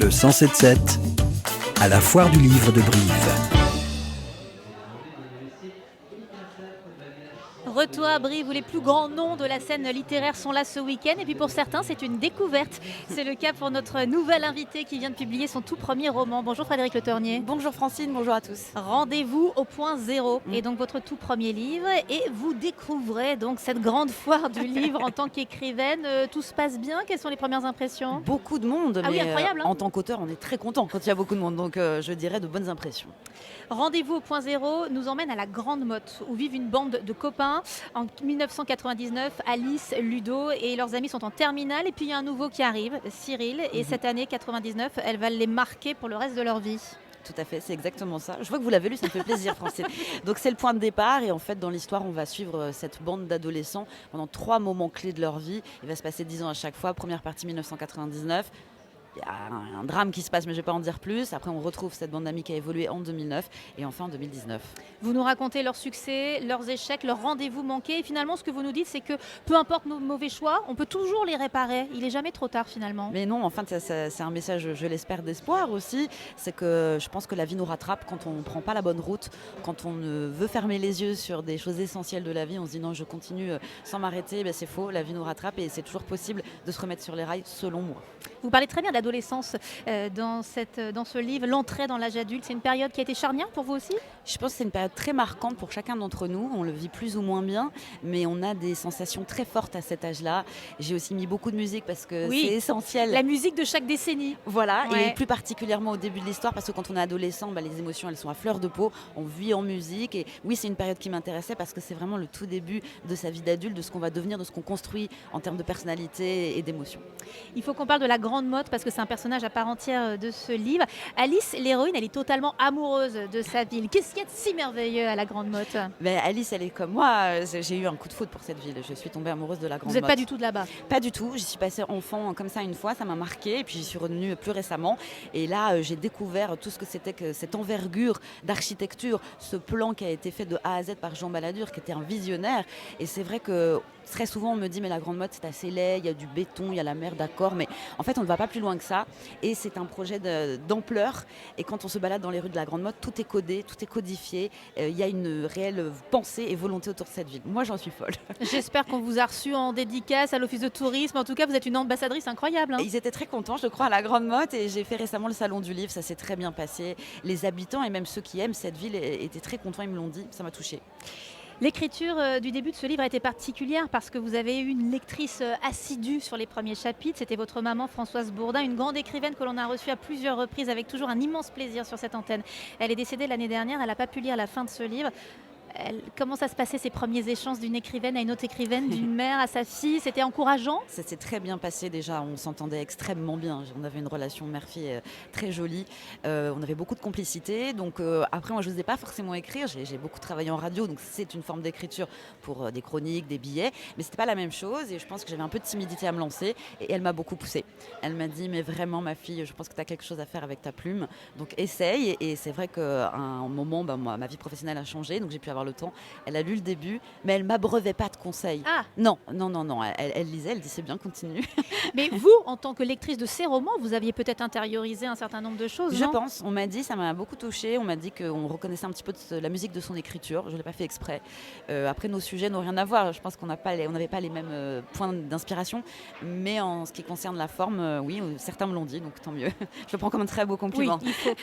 Le 107.7 à la foire du livre de Brive. Retour à Brive où les plus grands noms de la scène littéraire sont là ce week-end et puis pour certains c'est une découverte. C'est le cas pour notre nouvel invité qui vient de publier son tout premier roman. Bonjour Frédéric Le Tournier. Bonjour Francine, bonjour à tous. Rendez-vous au point zéro est donc votre tout premier livre et vous découvrez donc cette grande foire du livre en tant qu'écrivaine. Tout se passe bien? Quelles sont les premières impressions? Beaucoup de monde, Ah oui, mais incroyable, hein. en tant qu'auteur on est très content quand il y a beaucoup de monde, donc je dirais de bonnes impressions. Rendez-vous au point zéro nous emmène à la Grande Motte où vivent une bande de copains. En 1999, Alice, Ludo et leurs amis sont en terminale et puis il y a un nouveau qui arrive, Cyril, et cette année 99, elle va les marquer pour le reste de leur vie. Tout à fait, c'est exactement ça. Je vois que vous l'avez lu, ça me fait plaisir, Francine. Donc c'est le point de départ et en fait dans l'histoire on va suivre cette bande d'adolescents pendant 3 moments clés de leur vie. Il va se passer 10 ans à chaque fois. Première partie 1999. Il y a un drame qui se passe, mais je ne vais pas en dire plus. Après, on retrouve cette bande d'amis qui a évolué en 2009 et enfin en 2019. Vous nous racontez leurs succès, leurs échecs, leurs rendez-vous manqués. Et finalement, ce que vous nous dites, c'est que peu importe nos mauvais choix, on peut toujours les réparer. Il n'est jamais trop tard finalement. Mais non, enfin, c'est un message, je l'espère, d'espoir aussi. C'est que je pense que la vie nous rattrape quand on ne prend pas la bonne route, quand on veut fermer les yeux sur des choses essentielles de la vie. On se dit non, je continue sans m'arrêter. Ben, c'est faux, la vie nous rattrape et c'est toujours possible de se remettre sur les rails, selon moi. Vous parlez très bien d'adolescence dans ce livre, l'entrée dans l'âge adulte. C'est une période qui a été charnière pour vous aussi? Je pense que c'est une période très marquante pour chacun d'entre nous. On le vit plus ou moins bien, mais on a des sensations très fortes à cet âge-là. J'ai aussi mis beaucoup de musique parce que Oui, c'est essentiel. la musique de chaque décennie. Voilà, Ouais. et plus particulièrement au début de l'histoire, parce que quand on est adolescent, les émotions elles sont à fleur de peau, on vit en musique. Et oui, c'est une période qui m'intéressait parce que c'est vraiment le tout début de sa vie d'adulte, de ce qu'on va devenir, de ce qu'on construit en termes de personnalité et d'émotions. Il faut qu'on parle de la Grande Motte parce que c'est un personnage à part entière de ce livre. Alice, l'héroïne, elle est totalement amoureuse de sa ville. Qu'est-ce qu'il y a de si merveilleux à la Grande Motte? Mais Alice, elle est comme moi, j'ai eu un coup de foudre pour cette ville. Je suis tombée amoureuse de la Grande Vous n'êtes Motte. pas du tout de là-bas? Pas du tout, j'y suis passée enfant comme ça une fois, ça m'a marqué et puis j'y suis revenue plus récemment et là j'ai découvert tout ce que c'était que cette envergure d'architecture, ce plan qui a été fait de A à Z par Jean Balladur qui était un visionnaire et c'est vrai que très souvent on me dit mais la Grande Motte c'est assez laid, il y a du béton, il y a la mer, d'accord, mais en fait on ne va pas plus loin que ça et c'est un projet d'ampleur et quand on se balade dans les rues de la Grande Motte tout est codé, tout est codifié, il y a une réelle pensée et volonté autour de cette ville. Moi j'en suis folle. J'espère qu'on vous a reçu en dédicace à l'office de tourisme. En tout cas, vous êtes une ambassadrice incroyable, hein. Ils étaient très contents, je crois, à la Grande Motte et j'ai fait récemment le salon du livre, ça s'est très bien passé. Les habitants et même ceux qui aiment cette ville étaient très contents, ils me l'ont dit, ça m'a touchée. L'écriture du début de ce livre a été particulière parce que vous avez eu une lectrice assidue sur les premiers chapitres. C'était votre maman Françoise Bourdin, une grande écrivaine que l'on a reçue à plusieurs reprises avec toujours un immense plaisir sur cette antenne. Elle est décédée l'année dernière, elle n'a pas pu lire la fin de ce livre. Comment ça se passait ces premiers échanges d'une écrivaine à une autre écrivaine, d'une mère à sa fille? C'était encourageant? Ça s'est très bien passé déjà, on s'entendait extrêmement bien. On avait une relation mère-fille très jolie, on avait beaucoup de complicité. Donc après, moi je n'osais pas forcément écrire, j'ai beaucoup travaillé en radio, donc c'est une forme d'écriture pour des chroniques, des billets, mais c'était pas la même chose et je pense que j'avais un peu de timidité à me lancer et elle m'a beaucoup poussée. Elle m'a dit mais vraiment ma fille, je pense que tu as quelque chose à faire avec ta plume, donc essaye. Et c'est vrai qu'à un moment, moi, ma vie professionnelle a changé, donc j'ai pu avoir le temps. Elle a lu le début, mais elle m'abreuvait pas de conseils. Ah, Non. Elle lisait, elle dit c'est bien, continue. mais vous, en tant que lectrice de ces romans, vous aviez peut-être intériorisé un certain nombre de choses, Je non? pense, on m'a dit, ça m'a beaucoup touchée, on m'a dit qu'on reconnaissait un petit peu de la musique de son écriture, je ne l'ai pas fait exprès. Après, nos sujets n'ont rien à voir, je pense qu'on n'avait pas les mêmes points d'inspiration, mais en ce qui concerne la forme, oui, certains me l'ont dit, donc tant mieux. Je le prends comme un très beau Oui, compliment. il faut.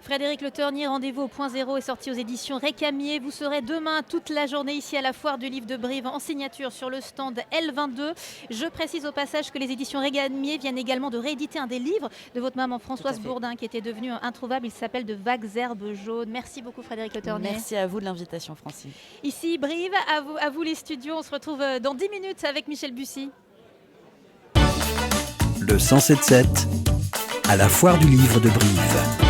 Frédéric Le Tournier, rendez-vous au point zéro est sorti aux éditions Récamier. Vous serez demain toute la journée ici à la foire du livre de Brive en signature sur le stand L22. Je précise au passage que les éditions Récamier viennent également de rééditer un des livres de votre maman Françoise Bourdin qui était devenu introuvable. Il s'appelle De vagues herbes jaunes. Merci beaucoup Frédéric Le Tournier. Merci à vous de l'invitation, Francine. Ici Brive, à vous les studios. On se retrouve dans 10 minutes avec Michel Bussy. Le 107.7 à la foire du livre de Brive.